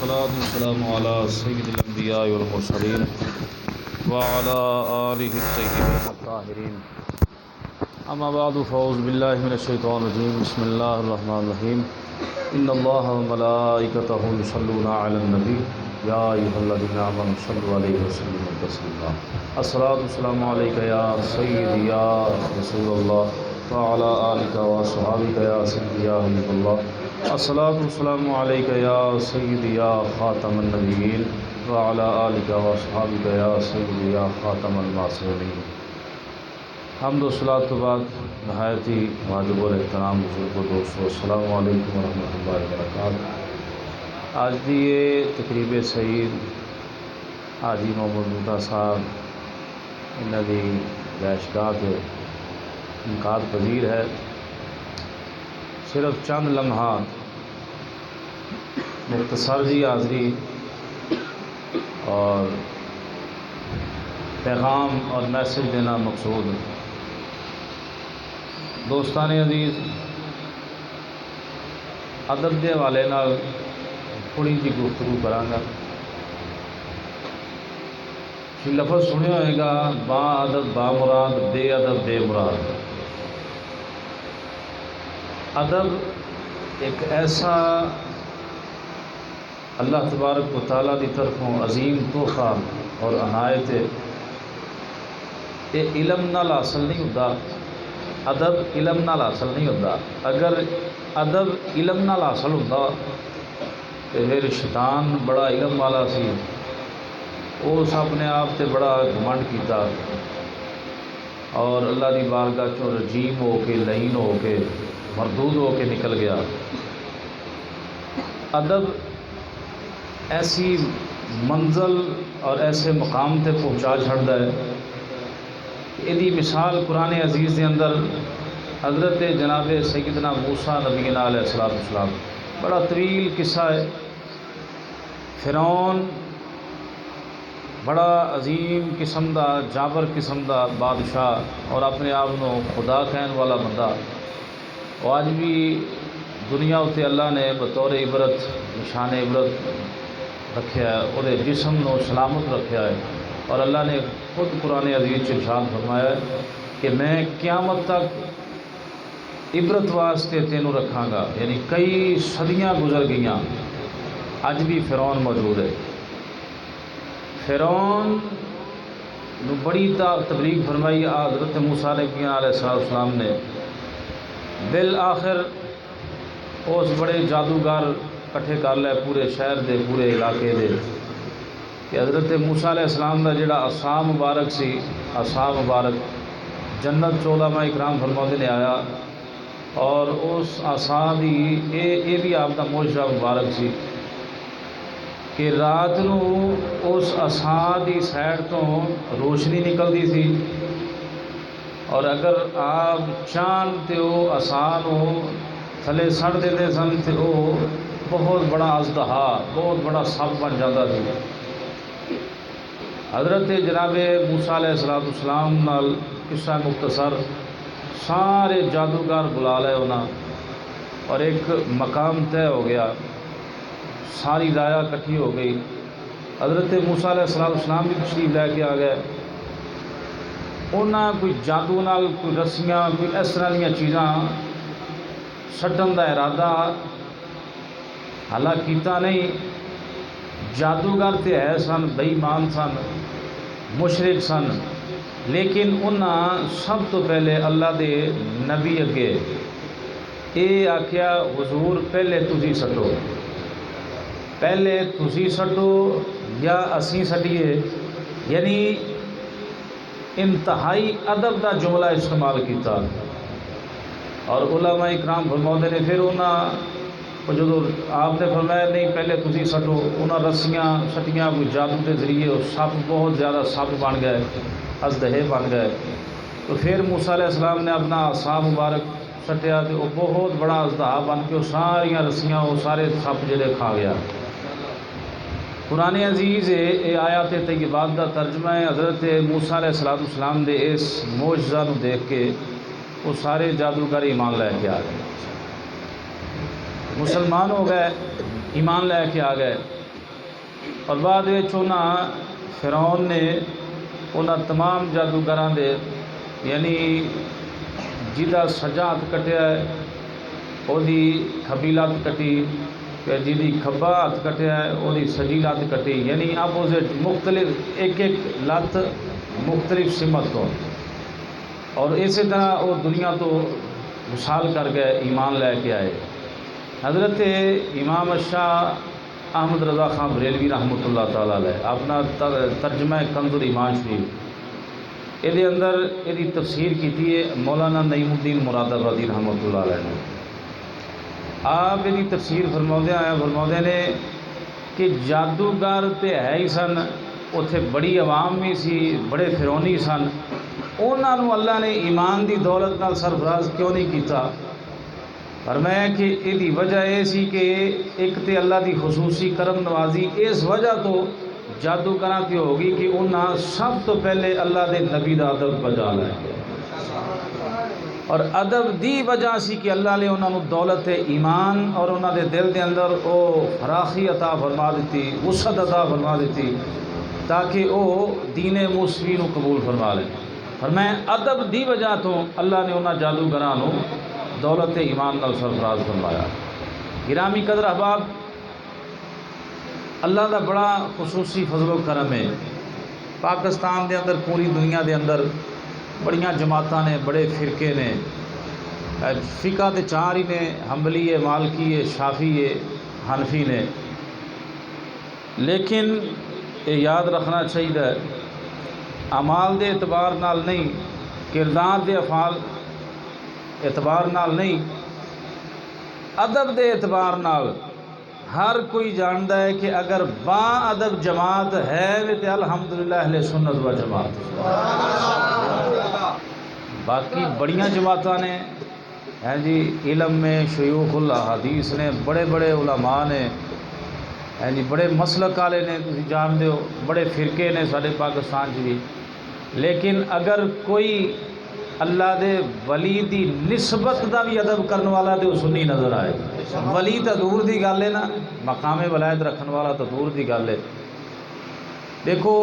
والصلاة والسلام على سيد الأنبياء والمرسلين وعلى آله الطيبين الطاهرين أما بعد فأعوذ بالله من الشيطان الرجيم بسم الله الرحمن الرحيم إن الله وملائكته يصلون على النبي يا أيها الذين آمنوا صلوا عليه وسلموا تسليما الصلاة والسلام عليك يا سيدي يا رسول الله وعلى آلك وصحابك يا سيدي يا حبيب الله الصلاة والسلام عليك يا سيدي يا خاتم النبيين وعلى آلك وصحابك يا سيدي يا خاتم المعصومين حمد و صلاۃ کے بعد نہایت ہی واجب الاحترام بزرگ و دوستو السلام علیکم ورحمۃ اللہ وبرکاتہ۔ آج دی یہ تقریب سعید حاجی محمد بوٹا صاحب انہاں دی رہائشگاہ کے انعقاد پذیر ہے۔ صرف چند لمحات مختصر جی حاضری اور پیغام اور میسج دینا مقصود۔ دوستان عزیز، ادب کے حوالے نال تھوڑی جی گفتگو کراں گا۔ لفظ سنیا ہوئے گا با ادب با مراد، بے ادب بے مراد۔ ادب ایک ایسا اللہ تبارک و تعالیٰ کی طرفوں عظیم تحفہ اور عنایت ہے۔ یہ علم نال حاصل نہیں ہوتا، ادب علم نال حاصل نہیں ہوتا۔ اگر ادب علم نال حاصل ہوتا تو پھر شیطان بڑا علم والا سی، اس اپنے آپ تے بڑا گھمنڈ کیتا اور اللہ دی بارگاہ چوں رجیم ہو کے لعین ہو کے مردود ہو کے نکل گیا۔ ادب ایسی منزل اور ایسے مقام تے پہنچا چھڑدا ہے کہ یہ مثال قرآن عزیز کے اندر حضرت جناب سیدنا موسیٰ نبینا علیہ السلام بڑا طویل قصہ ہے۔ فرعون بڑا عظیم قسم دا جابر قسم دا بادشاہ اور اپنے آپ کو خدا کہن والا بندہ، اور آج بھی دنیا اتنے اللہ نے بطور عبرت نشان عبرت رکھیا ہے، اور جسم نو سلامت رکھیا ہے۔ اور اللہ نے خود قرآن عزیز ارشاد فرمایا ہے کہ میں قیامت تک عبرت واسطے تینوں رکھاں گا۔ یعنی کئی صدیاں گزر گئیاں، اج بھی فرعون موجود ہے۔ فرعون نو بڑی تبلیغ فرمائی حضرت موسیٰ علیہ السلام نے۔ بالآخر اس بڑے جادوگر کٹھے کر لے پورے شہر دے پورے علاقے دے کہ حضرت موسیٰ علیہ السلام دا جڑا عصا مبارک سی، عصا مبارک جنت علماء اکرام فرماتے نے آیا، اور اس عصا دی اے بھی آپ دا معجزہ مبارک سی کہ رات نو اس عصا دی سائڈ تو روشنی نکلتی سی، اور اگر آپ چاند تے وہ عصا نو تھلے سڑ دیتے سن تو وہ بہت بڑا اژدہا، بہت بڑا سپ بن جاتا سی۔ حضرت جناب موسیٰ علیہ السلام نال قصہ مختصر سارے جادوگر بلا لے انہاں، اور ایک مقام طے ہو گیا، ساری رایا کٹھی ہو گئی۔ حضرت موسیٰ علیہ السلام بھی تشریف لے کے آ گئے۔ انہاں کوئی جادو نال کوئی رسیاں کوئی اس طرح دیا چیزاں سٹن دا ارادہ حالانکہ کیتا نہیں۔ جادوگر تے ہے سن، بے ایمان سن، مشرک سن، لیکن انہاں سب تو پہلے اللہ دے نبی اگے اے آکھیا حضور پہلے تسی سٹو، پہلے تسی سٹو یا اسی سٹیے۔ یعنی انتہائی ادب دا جملہ استعمال کیتا، اور علماء اکرام فرماتے نے پھر انہاں جدو آپ نے فرمایا نہیں پہلے تسی سٹو، انہاں رسیاں سٹیاں کوئی جادو کے ذریعے سپ بہت زیادہ سپ بن گئے، اژدہے بن گئے۔ تو پھر موسیٰ علیہ السلام نے اپنا عصا مبارک سٹیا تو وہ بہت بڑا اژدہا بن کے وہ ساریاں رسیاں وہ سارے سپ جڑے کھا گیا۔ قرآن عزیز اے آیات طیبات دا ترجمہ ہے۔ حضرت موسیٰ علیہ السلام دے اس معجزہ نو دیکھ کے وہ سارے جادوگر ایمان لے کے آ گئے، مسلمان ہو گئے، ایمان لے کے آ گئے۔ اور بعد فرعون نے انہاں تمام جادوگراں دے یعنی جہاں سجا ہاتھ کٹیا ہے وہ کھبی لت کٹی، جی کھبا ہاتھ کٹیا ہے وہ سجی لت کٹی، یعنی اپوزٹ مختلف ایک ایک لت مختلف سمت تو، اور اسی طرح وہ دنیا تو وصال کر گئے، ایمان لے کے آئے۔ حضرت امام شاہ احمد رضا خان بریلوی رحمۃ اللہ تعالیٰ علیہ اپنا ترجمہ کنز الایمان شریف یہ اندر یہ تفسیر کی ہے مولانا نعیم الدین مراد آبادی رحمۃ اللہ علیہ نے۔ آپ یہ تفسیر فرماؤں نے کہ جادوگر تے ہے ہی سن، اتنے بڑی عوام بھی سی، بڑے فرعونی سن، انہوں اللہ نے ایمان دی دولت نال سرفراز کیوں نہیں کیتا؟ فرمایا کہ یہ وجہ یہ سی کہ ایک تے اللہ دی خصوصی کرم نوازی اس وجہ تو جادوگراں تے ہوگی کہ انہاں سب تو پہلے اللہ دے نبی دا ادب بجا لیا، اور ادب دی وجہ سی کہ اللہ نے انہوں دولت ایمان اور انہوں دے دل دے اندر او فراخی عطا فرما دیتی، وسعت عطا فرما دیتی تاکہ او دین موسوی نو قبول فرما لیں۔ فرمایا ادب دی وجہ تو اللہ نے انہاں جادوگراں نو دولت ایمان نال سرفراز فرمایا۔ گرامی قدر احباب، اللہ دا بڑا خصوصی فضل و کرم ہے۔ پاکستان دے اندر پوری دنیا دے اندر بڑیاں جماعتاں نے، بڑے فرقے نے، فقہ تے چار ہی نے، حنبلی ہے، مالکی ہے، شافعی ہے، حنفی نے، لیکن یہ یاد رکھنا چاہیے اعمال دے اعتبار نال نہیں، کردار دے افعال اعتبار نال نہیں، ادب دے اعتبار نال ہر کوئی جانتا ہے کہ اگر با ادب جماعت ہے تو الحمدللہ اہل سنت و جماعت۔ باقی بڑیاں جماعتاں نے ہیں جی، علم میں شیوخ الحدیث نے، بڑے بڑے علماء نے ہیں جی، بڑے مسلک والے نے، تسی جانتے ہو، بڑے فرقے نے سارے پاکستان بھی، لیکن اگر کوئی اللہ دے ولی دی نسبت دا بھی ادب کرنے والا تو سنی نظر آئے۔ ولی تو دور دی گل ہے نا، مقام ولایت رکھن والا تو دور دی گل ہے، دیکھو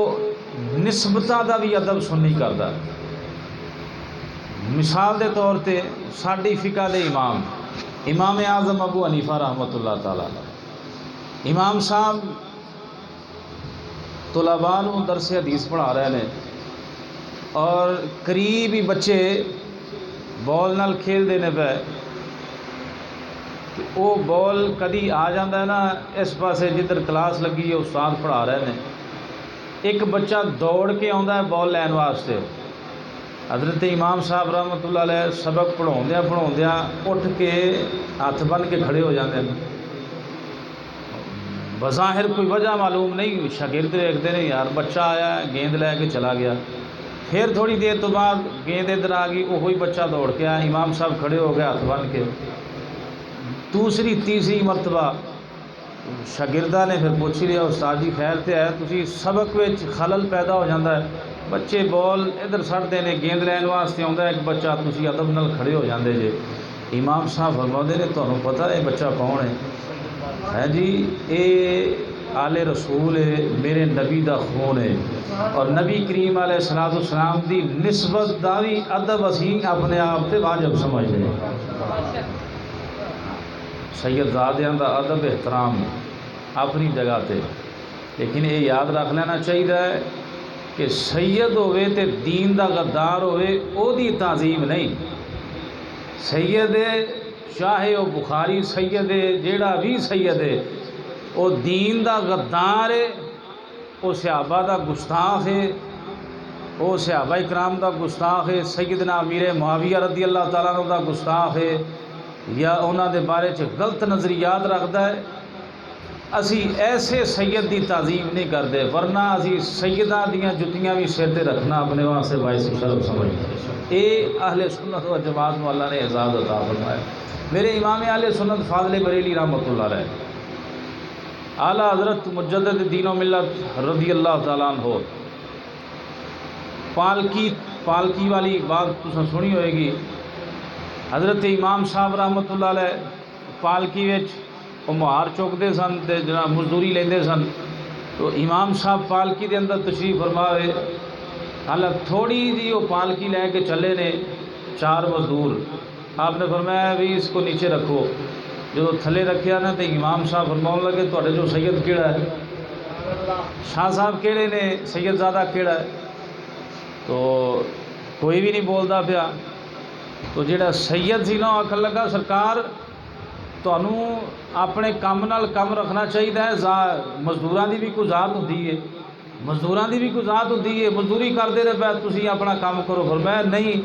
نسبتاں دا بھی ادب سنی کردا۔ مثال دے طور تے ساڈی فقہ دے امام اعظم ابو حنیفہ رحمۃ اللہ تعالیٰ، امام صاحب طلباء نو درس حدیث پڑھا رہے ہیں، اور قریب ہی بچے بال نال کھیل دینے پہ، وہ بال کدی آ جاتا ہے نا اس پاسے جدھر کلاس لگی ہے استاد پڑھا رہے ہیں، ایک بچہ دوڑ کے آتا ہے بال لین واسطے، حضرت امام صاحب رحمۃ اللہ علیہ سبق پڑھاؤندیاں اٹھ کے ہاتھ بن کے کھڑے ہو جاتے ہیں، بظاہر کوئی وجہ معلوم نہیں، شاگرد دیکھتے ہیں یار بچہ آیا گیند لے کے چلا گیا، پھر تھوڑی دیر تو بعد گیند ادھر آ گئی، وہی بچہ دوڑ کے آیا، امام صاحب کھڑے ہو گئے ہاتھ بن کے، دوسری تیسری مرتبہ شاگردہ نے پھر پوچھ لیا استاد جی خیر تے ہے، تسی سبق وچ خلل پیدا ہو جاتا ہے، بچے بال ادھر سٹتے ہیں گیند لین واسطے آتا ہے ایک بچہ، تسی ادب نال کھڑے ہو جاندے جے۔ امام صاحب فرماتے نے تمہیں پتہ ہے بچہ کون ہے جی؟ اے آل رسول ہے، میرے نبی دا خون ہے، اور نبی کریم علیہ الصلوۃ والسلام دی نسبت دا بھی ادب اسی اپنے آپ تے واجب سمجھتے ہیں۔ سید زادیاں دا ادب احترام اپنی جگہ تے، لیکن یہ یاد رکھ لینا چاہیے کہ سید ہوئے تے دین دا غدار ہوئے او دی تعظیم نہیں، سید چاہے وہ بخاری سید ہے، جیڑا بھی سید ہے وہ دین دا غدار ہے، وہ صحابہ دا گستاخ ہے، وہ صحابہ اکرام دا گستاخ ہے، سیدنا امیر معاویہ رضی اللہ تعالیٰ عنہ دا گستاخ ہے، یا انہاں دے بارے چ غلط نظریات رکھتا ہے۔ اسی ایسے سید دی تعظیم نہیں کرتے، ورنہ اسی سیداں دیاں جتیاں بھی سر تے رکھنا اپنے واسطے باعث شرف سمجھتے۔ اے اہل سنت و جماعت میں اللہ نے اعزاز عطا فرمایا۔ میرے امام اہل سنت فاضل بریلی رحمۃ اللہ علیہ، اعلیٰ حضرت مجدد دین و ملت رضی اللہ تعالیٰ عنہ، پالکی والی بات تساں سنی ہوئے گی، حضرت امام صاحب رحمۃ اللہ علیہ پالکی وچ وہ مہار چکتے سن تے جناب مزدوری لیندے سن، تو امام صاحب پالکی دے اندر تشریف فرماوے، حالانکہ تھوڑی جی وہ پالکی لے کے چلے نے 4 مزدور، آپ نے فرمایا بھی اس کو نیچے رکھو، جو تھلے رکھیا نا تو امام صاحب فرماؤں لگے تھوڑے جو سید کیڑا ہے، شاہ صاحب کیڑے نے، سید زادہ کیڑا ہے، تو کوئی بھی نہیں بولتا پیا۔ تو جڑا سید سی نا آکھن لگا سرکار تانوں اپنے کام نال کم رکھنا چاہیے، مزدوراں دی بھی کوئی ذات ہوندی ہے، مزدوراں دی بھی کوئی ذات ہوندی ہے، مزدوری کرتے رہے پے تسی اپنا کام کرو۔ فرمایا نہیں،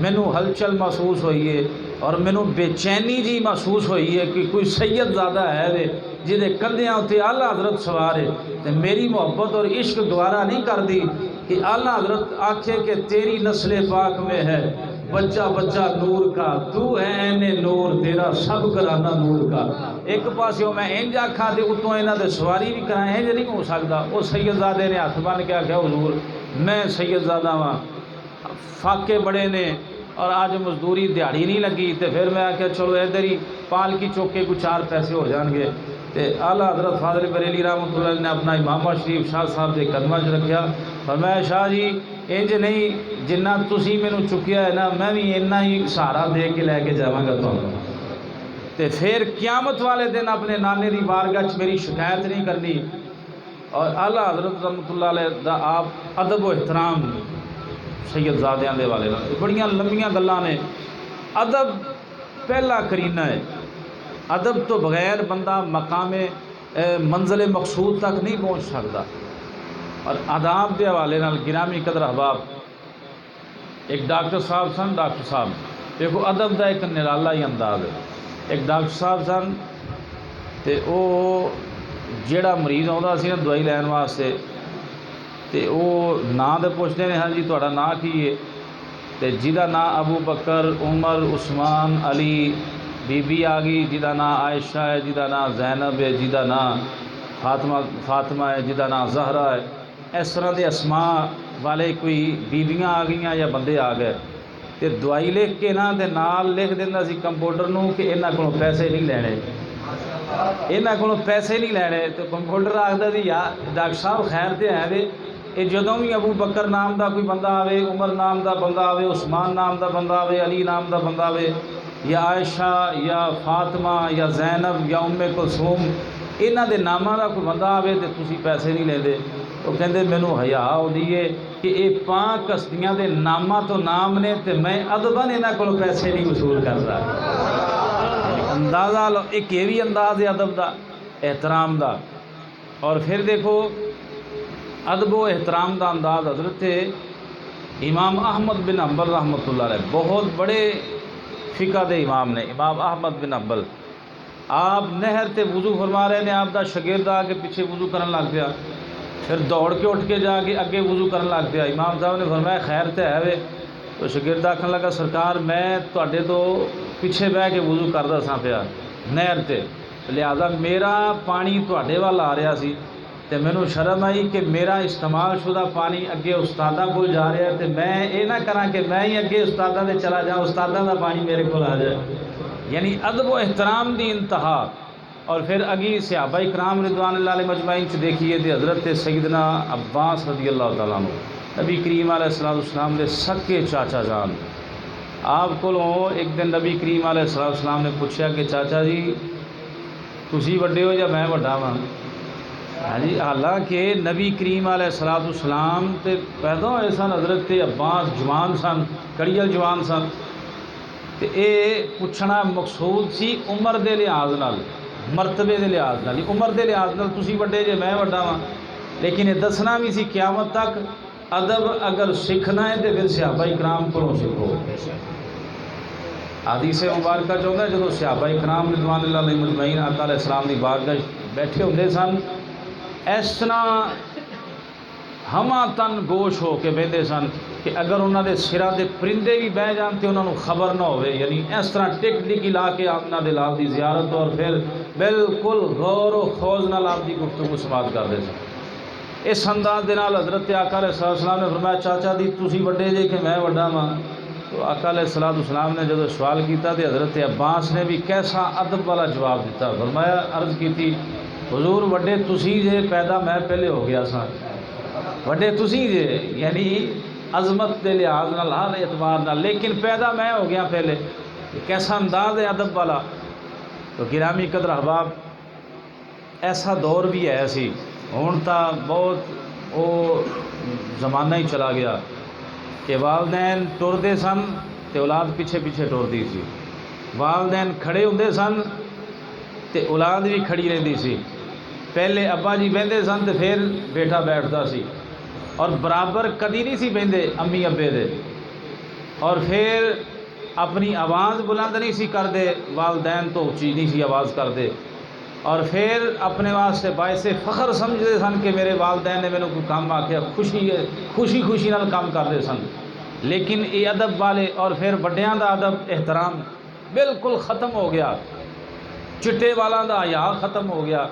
مینوں ہلچل محسوس ہوئی ہے اور مینوں بے چینی جی محسوس ہوئی ہے کہ کوئی سید زادہ ہے وے جہدے کندھیاں اتنے اعلیٰ حضرت سوار ہے، تے میری محبت اور عشق گوارا نہیں کرتی کہ اعلیٰ حضرت آکھے کہ تیری نسل پاک میں ہے بچہ بچہ نور کا، تو ہے عین نور تیرا سب گھرانہ نور کا۔ ایک پاسوں میں انج آکھاں تے اتوں انہاں دے سواری بھی کراں، انج نہیں ہو سکدا۔ وہ سید زادے نے ہاتھ بن کے آکھیا حضور میں سید زادہ ہاں، فاقے بڑے نے اور آج مزدوری دیہڑی نہیں لگی، تے پھر میں آکھیا چلو ادھر ہی پالکی چوکے کو 4 پیسے ہو جان گے۔ تے اعلیٰ حضرت فاضل بریلی رحمۃ اللہ علیہ نے اپنا امامہ شریف شاہ صاحب کے قدماں 'چ رکھیا، فرمایا شاہ جی انج نہیں، جنہ تسی مینوں چکیا ہے نا میں بھی اتنا ہی سہارا دے کے لے کے جاواں گا تانوں، تے پھر قیامت والے دن اپنے نانے دی بارگاہ 'چ میری شکایت نہیں کرنی۔ اور اعلیٰ حضرت رحمۃ اللہ علیہ دا آپ ادب و احترام سید زادیاں دے والے نال بڑیاں لمبیاں گلاں نے۔ ادب پہلا کرینہ ہے، ادب تو بغیر بندہ مقام منزل مقصود تک نہیں پہنچ سکتا۔ اور آداب دے حوالے نال گرامی قدر احباب، ایک ڈاکٹر صاحب سن، ڈاکٹر صاحب دیکھو ادب دا ایک نرالا ہی انداز ہے۔ ایک ڈاکٹر صاحب سن تے او جیڑا مریض آਉਂدا سی نا دوائی لین واسطے تے او ناں تے پوچھتے ہیں ہاں جی تہاڈا ناں کی ہے، تے جہدا ناں ابو بکر عمر عثمان علی، بی بی آ گئی جہدا ناں عائشہ ہے، جہدا ناں زینب ہے، جہدا ناں فاطمہ ہے، جہدا ناں زہرا ہے، اس طرح دے اسماء والے کوئی بیویاں آ گئیاں یا بندے آ گئے، تے دوائی لکھ کے نا تے نال لکھ دیندا سی کمپاؤنڈر نوں کہ انہاں کولوں پیسے نہیں لینے، انہاں کولوں پیسے نہیں لینے۔ تو کمپاؤنڈر آکھدا سی یار ڈاکٹر صاحب خیر تے ہے وے، یہ جدوں بھی ابو بکر نام دا کوئی بندہ آوے، عمر نام دا بندہ آوے، عثمان نام دا بندہ آوے، علی نام دا بندہ آوے، یا عائشہ یا فاطمہ یا زینب یا ام کلثوم، انہاں دے ناماں دا کوئی بندہ آوے تے تسی پیسے نہیں لیندے۔ وہ کہندے مینوں حیا ہوندی ہے کہ یہ 5 ہستیاں دے ناماں تو نام نے تے میں ادباً انہاں کولوں پیسے نہیں وصول کردا۔ اندازہ لو ایک یہ بھی انداز ہے ادب دا، احترام دا۔ اور پھر دیکھو ادب و احترام دا انداز حضرت امام احمد بن حنبل رحمۃ اللہ علیہ بہت بڑے فقہ دے امام نے، امام احمد بن حنبل۔ آپ نہر تے وضو فرما رہے نے، آپ دا شاگرد آ کے پیچھے وضو کرن لگ پیا، پھر دوڑ کے اٹھ کے جا کے اگے وضو کرن لگ پیا۔ امام صاحب نے فرمایا خیر تے ہے وے؟ تو شاگرد آکھن لگا سرکار میں تواڈے تو پیچھے بہ کے وضو کردا سا پیا نہر تے، لہذا میرا پانی تواڈے وال آ رہا سی تے مینوں شرم آئی کہ میرا استعمال شدہ پانی اگے استاداں کول جا رہا ہے تے میں یہ نہ کراں کہ میں ہی اگے استاداں دے چلا جاؤں، استاداں دا پانی میرے کول آ جائے۔ یعنی ادب و احترام دی انتہا۔ اور پھر اگی صحابہ کرام رضوان اللہ علیہ مجمعین چ دیکھیے تے حضرت سیدنا عباس رضی اللہ تعالیٰ عنہ نبی کریم علیہ السلام دے سکے چاچا جان، آپ کولوں ایک دن نبی کریم علیہ السلام نے پوچھا کہ چاچا جی تسی وڈے ہو یا میں وڈا ہاں؟ ہاں جی، حالانکہ نبی کریم علیہ السلام تے پیدا ہوئے سن، حضرت عباس جوان سن، کڑیل جوان سن، تے اے پوچھنا مقصود سی عمر دے لحاظ نال، مرتبے دے لحاظ نال، عمر دے لحاظ نال تسی وڈے جے میں وڈا ہاں، لیکن یہ دسنا بھی سی قیامت تک ادب اگر سیکھنا ہے تے پھر صحابہ کرام کولوں سیکھو۔ حدیث مبارکہ چاہتا ہے جدوں صحابہ کرام رضوان اللہ علیہ مجمعین آقا علیہ السلام دی بارگاہ بیٹھے ہوندے سن، اس طرح ہما تن گوش ہو کے بیندے سن کہ اگر انہوں دے سرا دے پرندے بھی بہ جان تے انہوں نے خبر نہ ہوئے، یعنی اس طرح ٹک ٹکی لا کے آمنہ دلال دی زیارت اور پھر بالکل غور و خوض نال آپ دی گفتگو سماعت کر دے سن۔ اس انداز دے نال حضرت آقا علیہ السلام نے فرمایا چاچا دی تسی وڈے جے کہ میں وڈا ہاں؟ تو آقا علیہ السلام نے جب سوال کیتا تو حضرت عباس نے بھی کیسا ادب والا جواب دیتا، فرمایا عرض کی تھی حضور وڈے تسی جے، پیدا میں پہلے ہو گیا سا، وڈے تسی جے یعنی عظمت دے لحاظ نال ہر اعتبار نال، لیکن پیدا میں ہو گیا پہلے۔ کیسا انداز ہے ادب والا۔ تو گرامی قدر احباب، ایسا دور بھی ہے سی، ہوں تا بہت وہ زمانہ ہی چلا گیا کہ والدین ٹردے سن تے اولاد پیچھے پیچھے ٹردی سی، والدین کھڑے ہوندے سن تے اولاد بھی کھڑی رہندی سی۔ پہلے ابا جی بہندے سن تے پھر بیٹا بیٹھتا سی، اور برابر کدی نہیں سی بہندے امی ابے دے، اور پھر اپنی آواز بلند نہیں سی کردے، والدین تو اچھی نہیں سی آواز کردے، اور پھر اپنے واسطے باعث فخر سمجھتے سن کہ میرے والدین نے میرے کو کام آکھیا، خوشی خوشی نال کام کرتے سن۔ لیکن یہ ادب والے اور پھر بڑیاں دا ادب احترام بالکل ختم ہو گیا، چٹے والا دا حیا ختم ہو گیا۔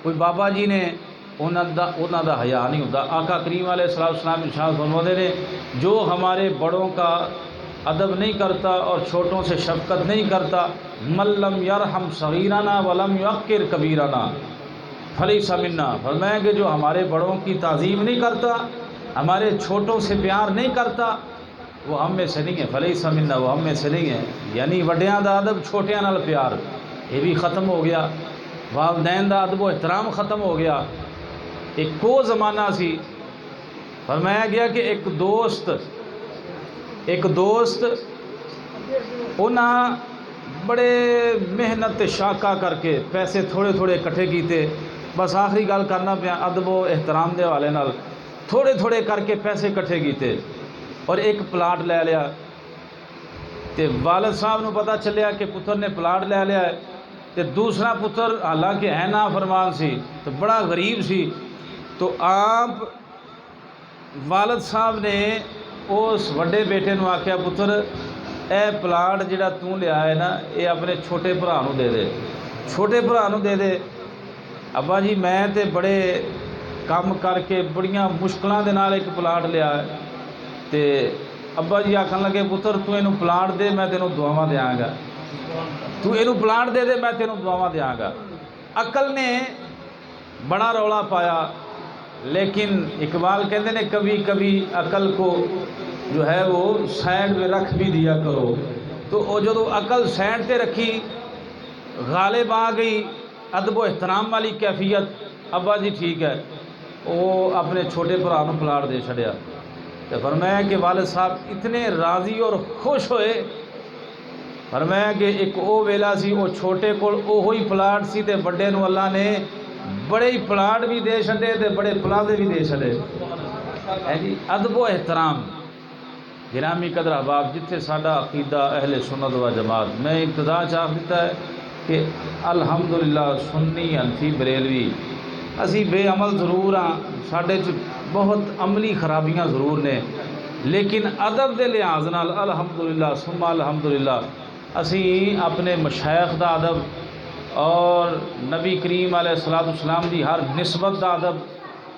کوئی بابا جی نے انہاں دا حیا نہیں ہوتا۔ آقا کریم علیہ السلام ارشاد فرماتے ہیں، جو ہمارے بڑوں کا ادب نہیں کرتا اور چھوٹوں سے شفقت نہیں کرتا، من لم یرحم صغیرنا ولم یوقر کبیرنا فلیس منا، فرمایا کہ جو ہمارے بڑوں کی تعظیم نہیں کرتا، ہمارے چھوٹوں سے پیار نہیں کرتا، وہ ہم میں سے نہیں ہے، فلیس منا، وہ ہم میں سے نہیں ہے۔ یعنی وڈیاں دا ادب چھوٹیاں نال پیار یہ بھی ختم ہو گیا، والدین دا ادب و احترام ختم ہو گیا۔ ایک کو زمانہ سی، فرمایا گیا کہ ایک دوست انہاں بڑے محنت شاکہ کر کے پیسے تھوڑے تھوڑے کٹھے کیتے، بس آخری گل کرنا پیا ادب و احترام دے حوالے نال، تھوڑے تھوڑے کر کے پیسے کٹھے کیتے اور ایک پلاٹ لے لیا۔ تے والد صاحب نو پتہ چلیا کہ پتر نے پلاٹ لے لیا ہے، تے دوسرا پتر حالانکہ ہے نافرمان سی تو بڑا غریب سی، تو آپ والد صاحب نے اس وڈے بیٹے نو آکھیا، پتر اے پلاٹ جڑا تو لیا ہے نا، یہ اپنے چھوٹے بھرا نو دے دے، چھوٹے بھرا نو دے دے۔ ابا جی میں تے بڑے کام کر کے بڑیاں مشکلاں دے نال ایک پلاٹ لیا ہے، تے ابا جی آکھن لگے، پتر تو اینو پلاٹ دے، میں تینوں دعاواں دیاں گا، تو اینو پلاٹ دے دے، میں تینوں دعاواں دیاں گا۔ عقل نے بڑا رولا پایا، لیکن اقبال کہتے ہیں کبھی کبھی عقل کو جو ہے وہ سائڈ میں رکھ بھی دیا کرو۔ تو وہ جدو عقل سائڈ تے رکھی، غالب آ گئی ادب و احترام والی کیفیت، ابا جی ٹھیک ہے، وہ اپنے چھوٹے بھرا نو پلاٹ دے چھڑیا۔ تو فرمایا کہ والد صاحب اتنے راضی اور خوش ہوئے، فرمایا کہ ایک او ویلا سی، وہ چھوٹے کول اوہی پلاٹ سی تے بڑے نو اللہ نے بڑے ہی پلاٹ بھی دے چھڑے تے بڑے پلازے بھی دے چھڑے۔ جی ادب و احترام۔ گرامی قدر احباب، جتھے ساڈا عقیدہ اہل سنت و جماعت، میں ابتدا چاہ دیتا ہے کہ الحمدللہ سنی حنفی بریلوی اسی بے عمل ضرور ہاں، ساڈے چ بہت عملی خرابیاں ضرور نے، لیکن ادب دے لحاظ نال الحمدللہ ثم الحمدللہ اسی اپنے مشائخ دا ادب اور نبی کریم علیہ السلام دی ہر نسبت دا ادب،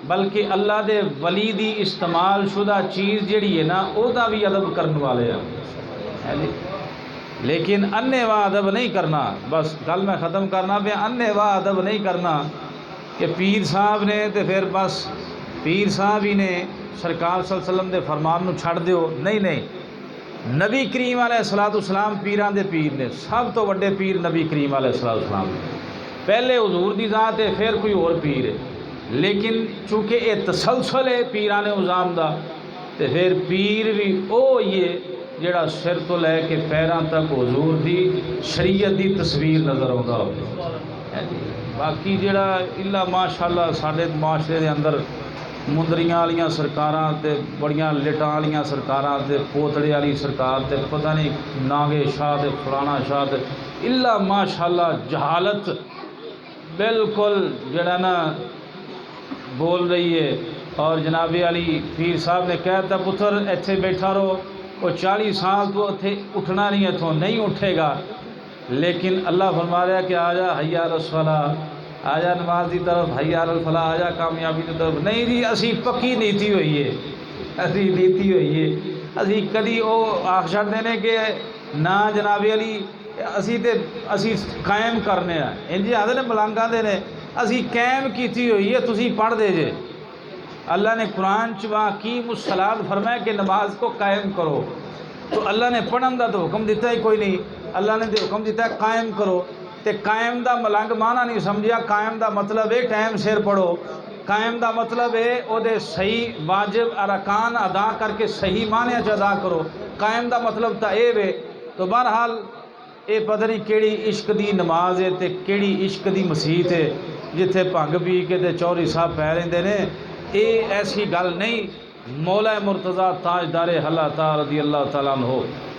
بلکہ اللہ دے ولی دی استعمال شدہ چیز جڑی ہے نا او دا بھی ادب کرنے والے ہیں، لیکن انے واہ ادب نہیں کرنا۔ بس گل میں ختم کرنا پیا، انے واہ ادب نہیں کرنا کہ پیر صاحب نے تے پھر بس پیر صاحب ہی نے سرکار صلی اللہ علیہ وسلم دے فرمان نو چھڑ دیو، نہیں، نبی کریم علیہ السلام پیران دے پیر نے، سب تو وڈے پیر نبی کریم علیہ السلام، پہلے حضور دی ذات ہے پھر کوئی اور پیر ہے، لیکن چونکہ یہ تسلسل ہے پیران عظام دا، تے پھر پیر بھی او یہ جڑا سر تو لے کے پیران تک حضور دی شریعت دی تصویر نظر آਉਂدا ہو۔ باقی جڑا الا ماشاءاللہ ساڈے معاشرے دے اندر مندریاں والیاں سرکاراں تے بڑیاں لٹاں والیاں سرکاراں تے پوتڑے والی سرکار تے پتہ نہیں ناگے شاہ تے فلانا شاہ تے الا ماشاءاللہ جہالت بالکل جڑا نا بول رہی ہے۔ اور جناب علی پیر صاحب نے کہتا پتر ایتھے بیٹھا رہو، وہ 40 سال تو اتھے اٹھنا نہیں، اتھوں نہیں اٹھے گا، لیکن اللہ فرما رہا کہ آجا حی علی الصلاۃ، آجا نماز کی طرف، حی علی الفلاح، آجا کامیابی کی طرف۔ نہیں جی اسی پکی نیتی ہوئی ہے، اسی نیتی ہوئی ہے، اسی کدی وہ آخ چھڑ دینے کہ نہ جناب علی اسی قائم کرنے ہیں، انجی آدھے نے ملانگاں دے نے اسی قائم کیتی ہوئی ہے، تسی پڑھ دے جے۔ اللہ نے قرآن وَأَقِیمُوا الصَّلَاةَ فرمایا کہ نماز کو قائم کرو، تو اللہ نے پڑھن دا تو حکم دیتا ہی کوئی نہیں، اللہ نے تو حکم دیتا ہے قائم کرو، تے قائم دا ملنگ معنی نہیں سمجھیا۔ قائم دا مطلب ہے ٹائم سیر پڑھو، قائم دا مطلب ہے او دے صحیح واجب ارکان ادا کر کے صحیح معنی چ ادا کرو۔ قائم دا مطلب تا اے وے۔ تو بہرحال اے پتہ نہیں کیڑی عشق دی نماز ہے تے کیڑی عشق دی مسیت ہے جتھے بھنگ پی کے تے چوری صاحب پہ رہندے نے، اے ایسی گل نہیں۔ مولا مرتضیٰ تاجدار حلتا رضی اللہ تعالیٰ عنہ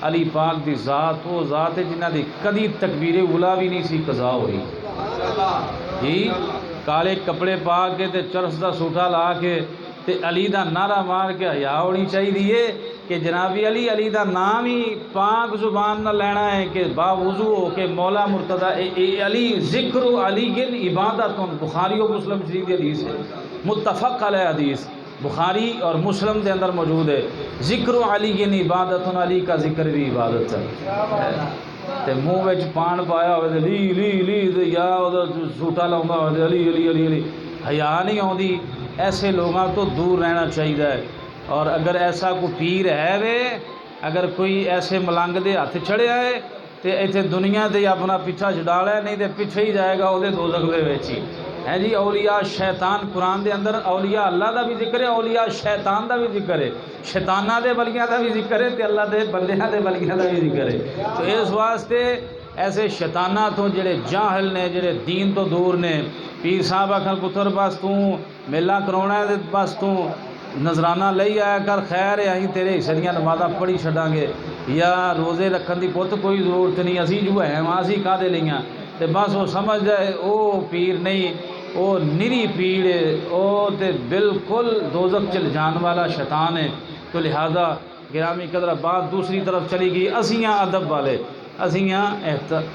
علی پاک دی ذات وہ ذات ہے جنہ دی کدی تکبیر اولا بھی نہیں سی قضا ہوئی جی۔ کالے کپڑے پا کے تے چرس دا سوٹا لا کے تے علی دا نعرہ مار کے حیا ہونی چاہیے کہ جناب علی، علی دا نام ہی پاک زبان نہ لینا ہے کہ باوضو ہو کے مولا مرتضیٰ علی ذکر علی گن عبادت۔ بخاری و مسلم شریف کی حدیث ہے، متفق علیہ حدیث، بخاری اور مسلم دے اندر موجود ہے۔ ذکر علی گن عبادت، علی کا ذکر بھی عبادت ہے۔ تے منہ وچ پان پایا ہوئے تے لی لی لی تے یا سوٹا لاؤندا ہوئے علی علی علی علی، حیا نہیں آندی۔ ایسے لوگوں تو دور رہنا چاہیے۔ اور اگر ایسا کوئی پیر ہے وے، اگر کوئی ایسے ملنگ دے ہاتھ چڑھیا ہے تے ایتھے دنیا تے اپنا پیچھا چھڈا لے، نہیں تے پیچھے ہی جائے گا وہ دوزخ دے وچ ہی ہے جی۔ اولیاء شیطان، قرآن دے اندر اولیاء اللہ دا بھی ذکر ہے، اولیاء شیطان دا بھی ذکر ہے، شیطاناں دے ولیاں دا بھی ذکر ہے تے اللہ دے بندیاں دے ولیاں دا بھی ذکر ہے۔ تو اس واسطے ایسے شیطاناں تو جڑے جاہل نے، جڑے دین تو دور نے، پیر صاحب آکھن پتر بس تو میلہ کرونا ہے تے بس تو نذرانہ لئی آیا کر، خیر ہے اہیں تیرے حصے دیاں نمازاں پڑھی چھڈاں گے، یا روزے رکھن دی پت کوئی ضرورت نہیں، اسی جو ہے وہاں اسی کادے لیاں، تے بس وہ سمجھ جائے او پیر نہیں، او نری پیڑ ہے، او تے بالکل دوزخ چل جان والا شیطان ہے۔ تو لہذا گرامی قدر بات دوسری طرف چلی گئی، اسیاں ادب والے، اسیاں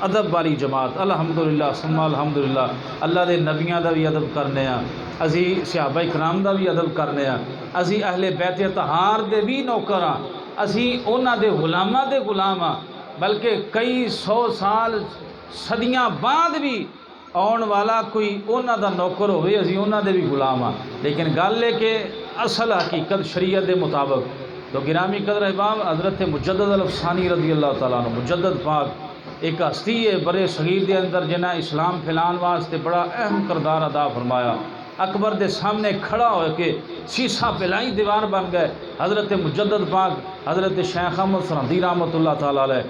ادب والی جماعت، الحمدللہ ثم الحمدللہ۔ اللہ دے نبیاں دا بھی ادب کرنے ہاں، اسی صحابہ کرام دا بھی ادب کرنے ہاں، اسی اہل بیت اطہار دے بھی نوکر ہاں، اسی انہاں دے غلاماں دے غلام ہاں، بلکہ کئی سو سال صدیاں بعد بھی آن والا کوئی انہاں دا نوکر ہوئے، اسی انہاں دے بھی غلام ہاں۔ لیکن گل ہے کہ اصل حقیقت شریعت دے مطابق۔ تو گرامی قدر احباب، حضرت مجدد الافسانی رضی اللہ تعالیٰ عنہ، مجدد پاک ایک ہستی ہے برے صغیر دے اندر جنہیں اسلام پھیلان واسطے بڑا اہم کردار ادا فرمایا۔ اکبر دے سامنے کھڑا ہو کے شیشہ پلائی دیوار بن گئے۔ حضرت مجدد پاک حضرت شیخ احمد سرہندی رحمۃ اللہ تعالیٰ علیہ،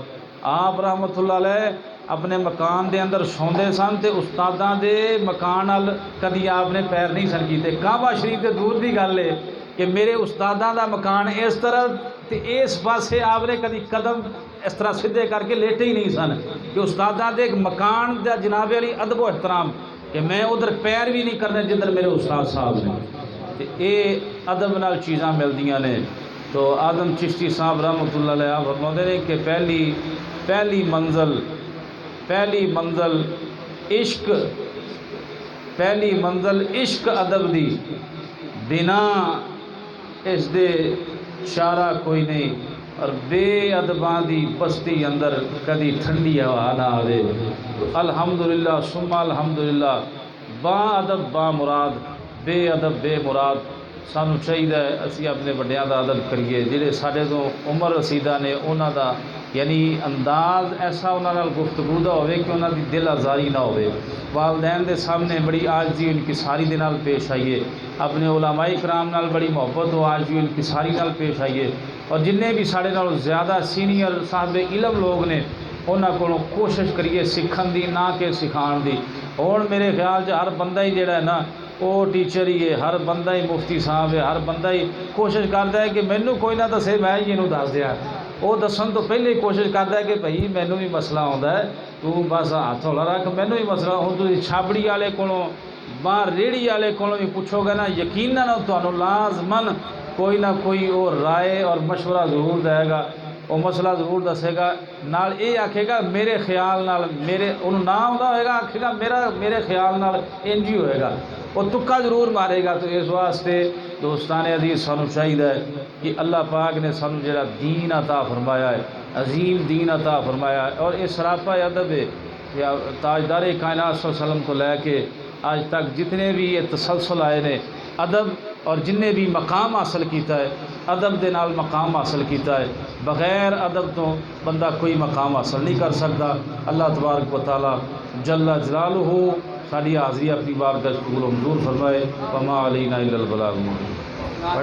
آپ رحمۃ اللہ علیہ اپنے مکان دے اندر سوندے سن تے استاداں دے مکان نال کدی آپ نے پیر نہیں سن کیتے۔ کعبہ شریف تے دور دی گل ہے کہ میرے استاداں دا مکان اس طرح تے اس پاسے آپ نے کدی قدم اس طرح سدھے کر کے لیٹے ہی نہیں سن کہ استاداں دے مکان دا جناب علی ادب و احترام کہ میں ادھر پیر بھی نہیں کرنے جدھر میرے استاد صاحب نے۔ تے اے ادب نال چیزاں ملدیاں نے۔ تو آدم چشتی صاحب رحمۃ اللہ علیہ فرماتے ہیں کہ پہلی منزل عشق ادب دی، بنا اس دے چارہ کوئی نہیں، اور بے ادباں دی بستی اندر کدی ٹھنڈی ہوا نہ آوے۔ الحمدللہ ثم الحمدللہ، با ادب با مراد، بے ادب بے مراد۔ سانو چاہیے اسی اپنے وڈیاں دا ادب کریے، جڑے ساڈے تو عمر رسیدہ نے انہاں دا یعنی انداز ایسا انہاں نال گفتگو دا ہوئے کہ انہاں دی دل آزاری نہ ہوئے۔ والدین دے سامنے بڑی عاجزی انکساری دے نال پیش آئیے، اپنے علماء کرام نال بڑی محبت و عاجزی انکساری نال پیش آئیے، اور جننے بھی ساڈے نال زیادہ سینئر صاحب علم لوگ نے انہاں کولوں کوشش کریے سکھن دی، نہ کہ سکھان دی۔ ہن میرے خیال ہر بندہ ہی جڑا ہے نا وہ ٹیچر ہی ہے، ہر بندہ ہی مفتی صاحب ہے، ہر بندہ ہی کوشش کرتا ہے کہ مینوں کوئی نہ دسے میں ہی اینوں دس دیاں۔ وہ دسن تو پہلے ہی کوشش کرتا ہے کہ بھائی مینوں بھی مسئلہ آتا ہے، تو بس ہاتھ ہولا رکھ، مینوں بھی مسئلہ۔ ہوں تھی چھابڑی والے کولوں باہر ریڑھی والے کولوں بھی پوچھو گے نا، یقیناً تمہیں لازمن کوئی نہ کوئی وہ رائے اور مشورہ ضرور دے گا، وہ مسئلہ ضرور دسے گا، نال یہ آکھے گا میرے خیال نال، میرے انہوں نہ آتا ہوئے گا آکھے گا میرے خیال نال انج ہی ہوئے گا، وہ تکا ضرور مارے گا۔ تو اس واسطے دوستان عزیز سانو چاہیے کہ اللہ پاک نے سانو جڑا دین عطا فرمایا ہے، عظیم دین عطا فرمایا ہے، اور یہ سراپا ادب ہے، تاجدار کائنات صلی اللہ علیہ وسلم تو لے کے آج تک جتنے بھی یہ تسلسل آئے نے ادب اور جن نے بھی مقام حاصل کیتا ہے ادب دے نال مقام حاصل کیتا ہے، بغیر ادب تو بندہ کوئی مقام حاصل نہیں کر سکتا۔ اللہ تبارک و تعالی جل جلالہ ساری حاضری اپنی بارگاہ قبول و منظور فرمائے۔ وما علینا الا البلاغ المبین۔